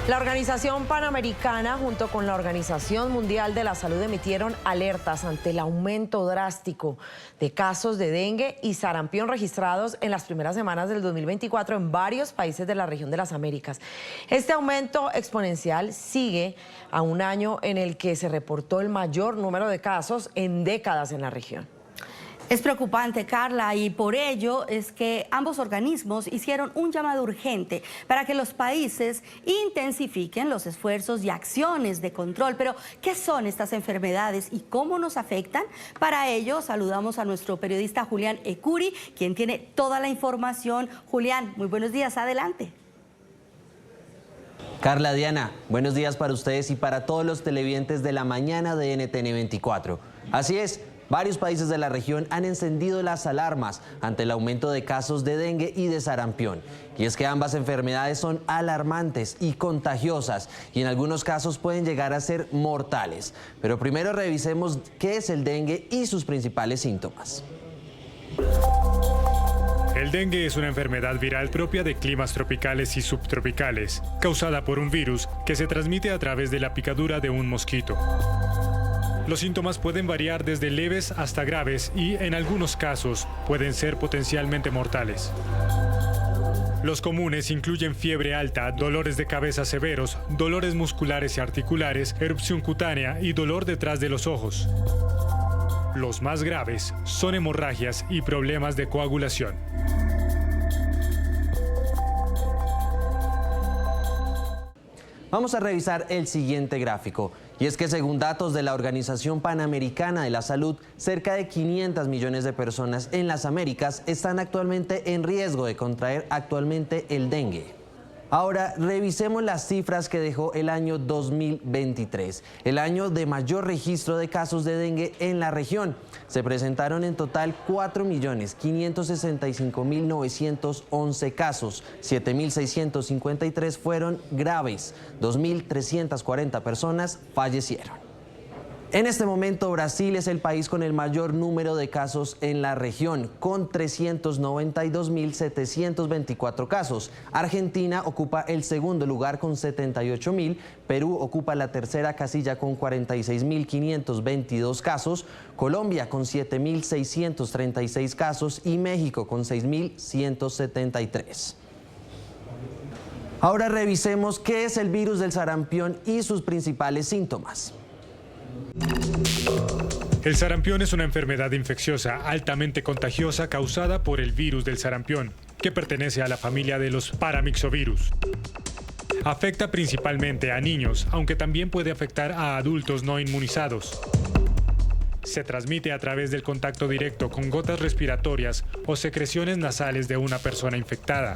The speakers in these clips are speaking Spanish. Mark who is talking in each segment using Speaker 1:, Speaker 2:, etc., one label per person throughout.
Speaker 1: La Organización Panamericana junto con la Organización Mundial de la Salud emitieron alertas ante el aumento drástico de casos de dengue y sarampión registrados en las primeras semanas del 2024 en varios países de la región de las Américas. Este aumento exponencial sigue a un año en el que se reportó el mayor número de casos en décadas en la región.
Speaker 2: Es preocupante, Carla, y por ello es que ambos organismos hicieron un llamado urgente para que los países intensifiquen los esfuerzos y acciones de control. Pero, ¿qué son estas enfermedades y cómo nos afectan? Para ello, saludamos a nuestro periodista Julián Ecuri, quien tiene toda la información. Julián, muy buenos días, adelante.
Speaker 3: Carla, Diana, buenos días para ustedes y para todos los televidentes de la mañana de NTN 24. Así es. Varios países de la región han encendido las alarmas ante el aumento de casos de dengue y de sarampión. Y es que ambas enfermedades son alarmantes y contagiosas y en algunos casos pueden llegar a ser mortales. Pero primero revisemos qué es el dengue y sus principales síntomas.
Speaker 4: El dengue es una enfermedad viral propia de climas tropicales y subtropicales, causada por un virus que se transmite a través de la picadura de un mosquito. Los síntomas pueden variar desde leves hasta graves y, en algunos casos, pueden ser potencialmente mortales. Los comunes incluyen fiebre alta, dolores de cabeza severos, dolores musculares y articulares, erupción cutánea y dolor detrás de los ojos. Los más graves son hemorragias y problemas de coagulación.
Speaker 3: Vamos a revisar el siguiente gráfico. Y es que según datos de la Organización Panamericana de la Salud, cerca de 500 millones de personas en las Américas están actualmente en riesgo de contraer actualmente el dengue. Ahora revisemos las cifras que dejó el año 2023, el año de mayor registro de casos de dengue en la región. Se presentaron en total 4.565.911 casos, 7.653 fueron graves, 2.340 personas fallecieron. En este momento, Brasil es el país con el mayor número de casos en la región, con 392.724 casos. Argentina ocupa el segundo lugar con 78.000, Perú ocupa la tercera casilla con 46.522 casos, Colombia con 7.636 casos y México con 6.173. Ahora revisemos qué es el virus del sarampión y sus principales síntomas.
Speaker 4: El sarampión es una enfermedad infecciosa altamente contagiosa causada por el virus del sarampión, que pertenece a la familia de los paramyxovirus. Afecta principalmente a niños, aunque también puede afectar a adultos no inmunizados. Se transmite a través del contacto directo con gotas respiratorias o secreciones nasales de una persona infectada.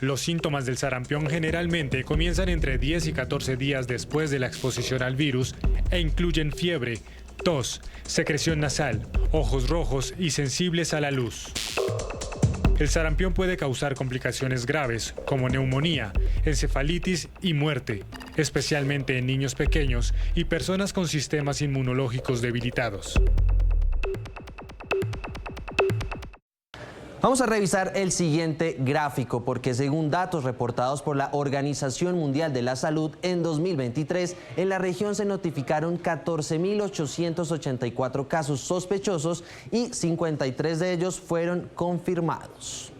Speaker 4: Los síntomas del sarampión generalmente comienzan entre 10 y 14 días después de la exposición al virus e incluyen fiebre, tos, secreción nasal, ojos rojos y sensibles a la luz. El sarampión puede causar complicaciones graves como neumonía, encefalitis y muerte, especialmente en niños pequeños y personas con sistemas inmunológicos debilitados.
Speaker 3: Vamos a revisar el siguiente gráfico porque según datos reportados por la Organización Mundial de la Salud, en 2023 en la región se notificaron 14.884 casos sospechosos y 53 de ellos fueron confirmados.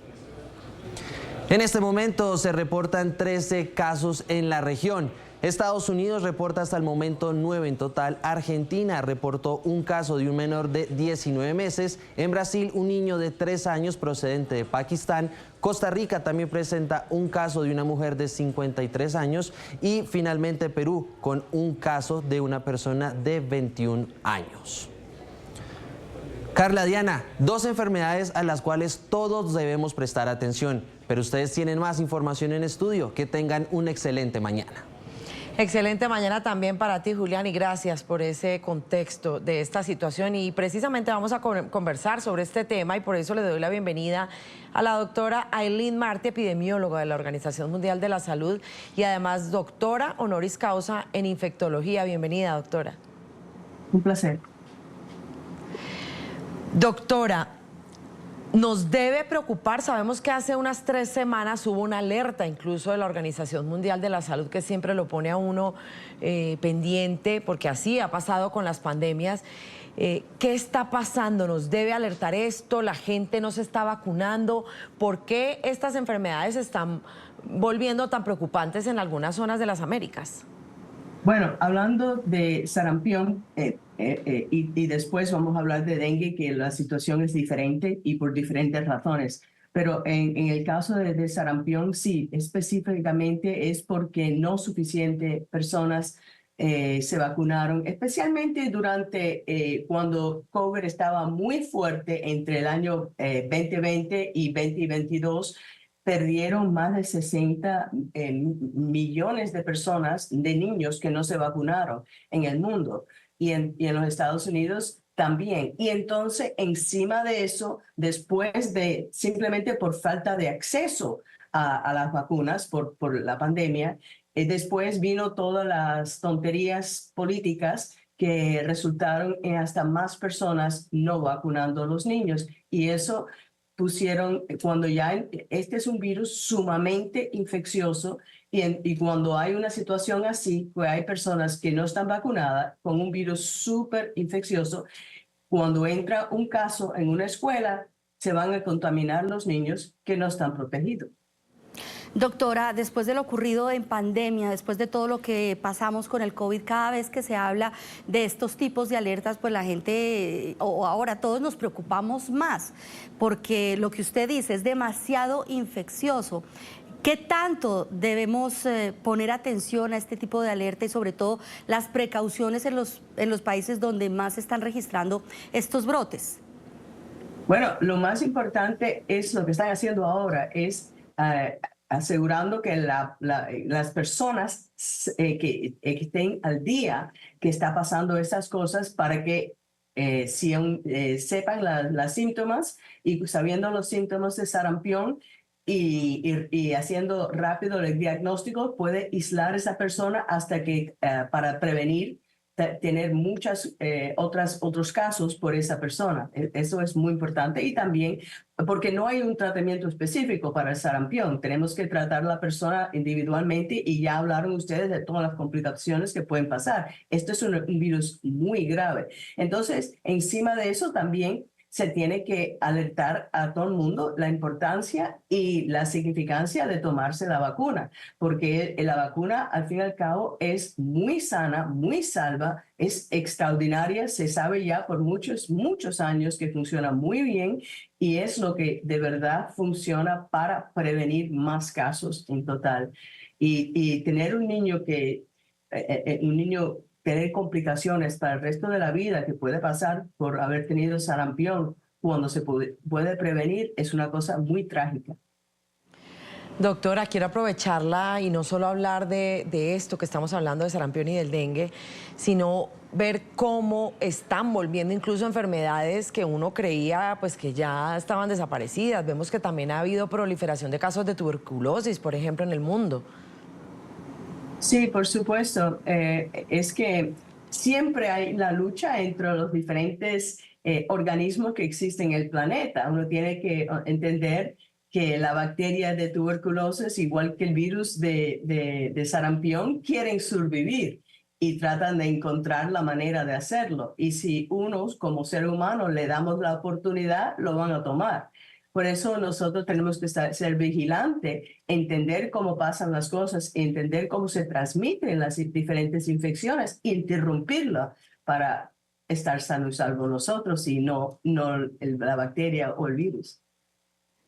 Speaker 3: En este momento se reportan 13 casos en la región. Estados Unidos reporta hasta el momento 9 en total. Argentina reportó un caso de un menor de 19 meses. En Brasil, un niño de 3 años procedente de Pakistán. Costa Rica también presenta un caso de una mujer de 53 años. Y finalmente Perú con un caso de una persona de 21 años. Carla, Diana, 2 enfermedades a las cuales todos debemos prestar atención. Pero ustedes tienen más información en estudio. Que tengan una excelente mañana.
Speaker 1: Excelente mañana también para ti, Julián, y gracias por ese contexto de esta situación. Y precisamente vamos a conversar sobre este tema y por eso le doy la bienvenida a la doctora Aileen Martí, epidemióloga de la Organización Mundial de la Salud y además doctora honoris causa en infectología. Bienvenida, doctora.
Speaker 5: Un placer.
Speaker 1: Doctora, Nos debe preocupar, sabemos que hace unas 3 semanas hubo una alerta incluso de la Organización Mundial de la Salud que siempre lo pone a uno pendiente, porque así ha pasado con las pandemias. ¿Qué está pasando? ¿Nos debe alertar esto? ¿La gente no se está vacunando? ¿Por qué estas enfermedades se están volviendo tan preocupantes en algunas zonas de las Américas?
Speaker 5: Bueno, hablando de sarampión y después vamos a hablar de dengue, que la situación es diferente y por diferentes razones. Pero en el caso de sarampión, sí, específicamente es porque no suficientes personas se vacunaron, especialmente durante cuando COVID estaba muy fuerte entre el año 2020 y 2022. Perdieron más de 60 millones de personas, de niños que no se vacunaron en el mundo y en los Estados Unidos también. Y entonces, encima de eso, después de simplemente por falta de acceso a las vacunas por la pandemia, después vino todas las tonterías políticas que resultaron en hasta más personas no vacunando a los niños. Y eso pusieron, cuando ya este es un virus sumamente infeccioso y cuando hay una situación así, pues hay personas que no están vacunadas con un virus súper infeccioso, cuando entra un caso en una escuela, se van a contaminar los niños que no están protegidos.
Speaker 2: Doctora, después de lo ocurrido en pandemia, después de todo lo que pasamos con el COVID, cada vez que se habla de estos tipos de alertas, pues la gente, o ahora todos nos preocupamos más, porque lo que usted dice es demasiado infeccioso. ¿Qué tanto debemos poner atención a este tipo de alerta y sobre todo las precauciones en los países donde más se están registrando estos brotes?
Speaker 5: Bueno, lo más importante es lo que están haciendo ahora, es asegurando que las personas que estén al día que está pasando esas cosas para que sepan los síntomas y sabiendo los síntomas de sarampión y haciendo rápido el diagnóstico puede aislar a esa persona hasta que para prevenir tener otros casos por esa persona. Eso es muy importante y también porque no hay un tratamiento específico para el sarampión. Tenemos que tratar a la persona individualmente y ya hablaron ustedes de todas las complicaciones que pueden pasar. Esto es un virus muy grave. Entonces, encima de eso también se tiene que alertar a todo el mundo la importancia y la significancia de tomarse la vacuna, porque la vacuna, al fin y al cabo, es muy sana, muy salva, es extraordinaria, se sabe ya por muchos años que funciona muy bien y es lo que de verdad funciona para prevenir más casos en total. Y tener un niño tener complicaciones para el resto de la vida que puede pasar por haber tenido sarampión cuando se puede prevenir es una cosa muy trágica.
Speaker 1: Doctora, quiero aprovecharla y no solo hablar de esto que estamos hablando de sarampión y del dengue, sino ver cómo están volviendo incluso enfermedades que uno creía pues que ya estaban desaparecidas. Vemos que también ha habido proliferación de casos de tuberculosis, por ejemplo, en el mundo.
Speaker 5: Sí, por supuesto. Es que siempre hay la lucha entre los diferentes organismos que existen en el planeta. Uno tiene que entender que la bacteria de tuberculosis, igual que el virus de sarampión, quieren sobrevivir y tratan de encontrar la manera de hacerlo. Y si unos, como ser humano, le damos la oportunidad, lo van a tomar. Por eso nosotros tenemos que ser vigilantes, entender cómo pasan las cosas, entender cómo se transmiten las diferentes infecciones, interrumpirla para estar sanos y salvos nosotros y no la bacteria o el virus.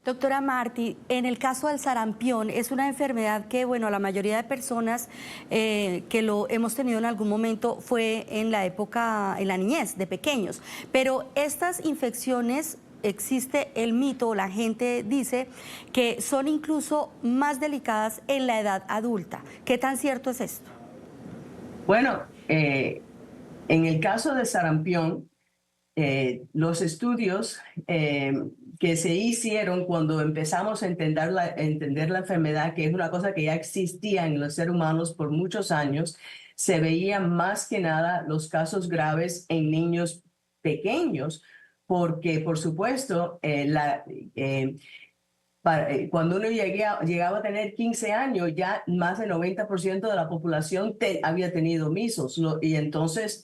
Speaker 2: Doctora Martí, en el caso del sarampión, es una enfermedad que, bueno, la mayoría de personas que lo hemos tenido en algún momento fue en la época, en la niñez, de pequeños. Pero estas infecciones, existe el mito, la gente dice que son incluso más delicadas en la edad adulta. ¿Qué tan cierto es esto?
Speaker 5: Bueno, en el caso de sarampión, los estudios que se hicieron cuando empezamos a entender la enfermedad, que es una cosa que ya existía en los seres humanos por muchos años, se veían más que nada los casos graves en niños pequeños, porque por supuesto cuando uno llegaba a tener 15 años, ya más del 90% de la población había tenido measles, y entonces,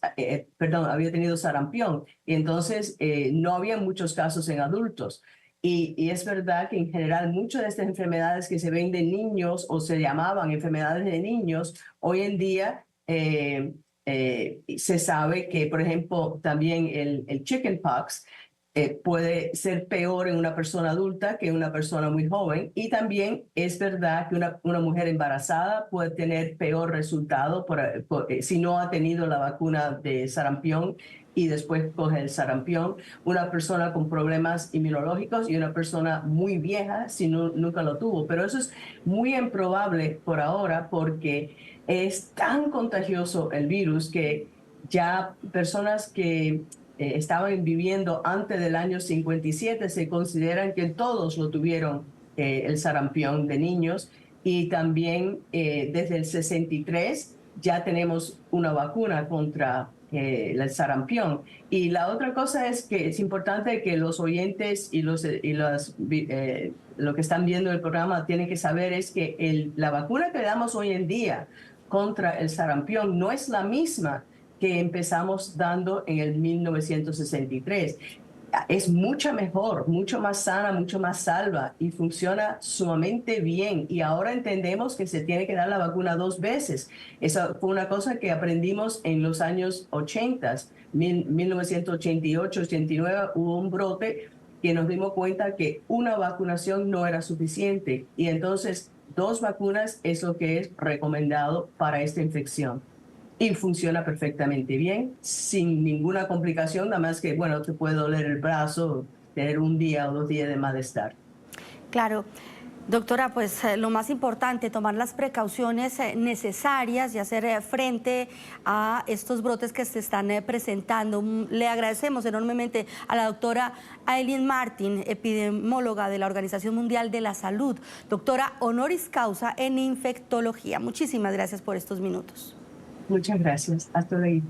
Speaker 5: había tenido sarampión, y entonces no había muchos casos en adultos. Y es verdad que en general muchas de estas enfermedades que se ven de niños o se llamaban enfermedades de niños, hoy en día se sabe que, por ejemplo, también el chickenpox puede ser peor en una persona adulta que en una persona muy joven. Y también es verdad que una mujer embarazada puede tener peor resultado si no ha tenido la vacuna de sarampión y después coge el sarampión. Una persona con problemas inmunológicos y una persona muy vieja si nunca lo tuvo. Pero eso es muy improbable por ahora porque es tan contagioso el virus que ya personas que estaban viviendo antes del año 57, se consideran que todos lo tuvieron el sarampión de niños, y también desde el 63 ya tenemos una vacuna contra el sarampión. Y la otra cosa es que es importante que los oyentes y los que están viendo el programa tienen que saber es que la vacuna que damos hoy en día contra el sarampión no es la misma que empezamos dando en el 1963. Es mucho mejor, mucho más sana, mucho más salva y funciona sumamente bien. Y ahora entendemos que se tiene que dar la vacuna 2 veces. Esa fue una cosa que aprendimos en los años 80, 1988, 89, hubo un brote que nos dimos cuenta que una vacunación no era suficiente. Y entonces 2 vacunas es lo que es recomendado para esta infección. Y funciona perfectamente bien, sin ninguna complicación, nada más que, bueno, te puede doler el brazo, tener 1 día o 2 días de malestar.
Speaker 2: Claro. Doctora, pues lo más importante, tomar las precauciones necesarias y hacer frente a estos brotes que se están presentando. Le agradecemos enormemente a la doctora Aileen Martin, epidemióloga de la Organización Mundial de la Salud, doctora honoris causa en infectología. Muchísimas gracias por estos minutos.
Speaker 5: Muchas gracias. Hasta luego.